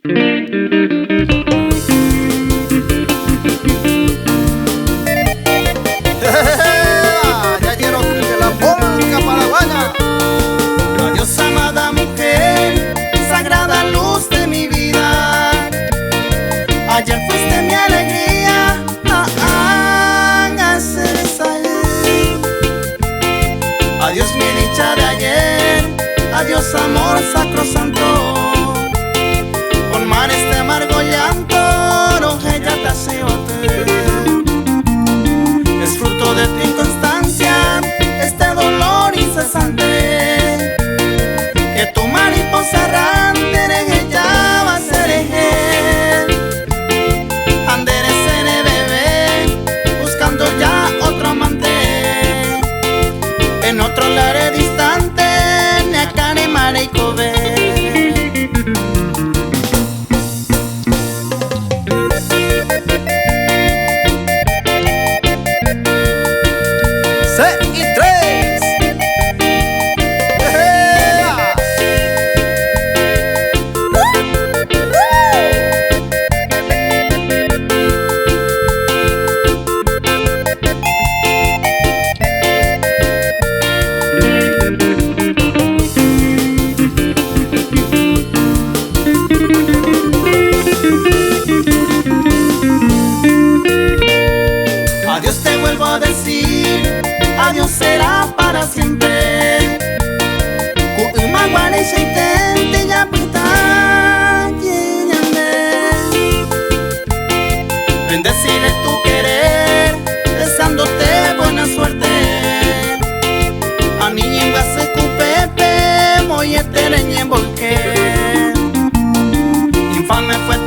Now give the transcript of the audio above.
Ya quiero de la polca paraguaya. Adiós, amada mujer, sagrada luz de mi vida. Ayer fuiste mi alegría, hágase salir. Adiós, mi dicha de ayer, adiós, amor sacrosanto. Con mares de amargo llanto, no ella te hace es fruto de tu inconstancia, este dolor incesante, que tu mariposa errante en ella va a ser andere seré bebé, buscando ya otro amante, en otro lugar distante, ni acá ni mare y cobe. Adiós te vuelvo a decir, adiós será para siempre. Kumaguare shaitente ya pita lleñame. Bendeciré tu querer, deseándote buena suerte. A mí en base cupepe, moyete leñe volqué. Infame fue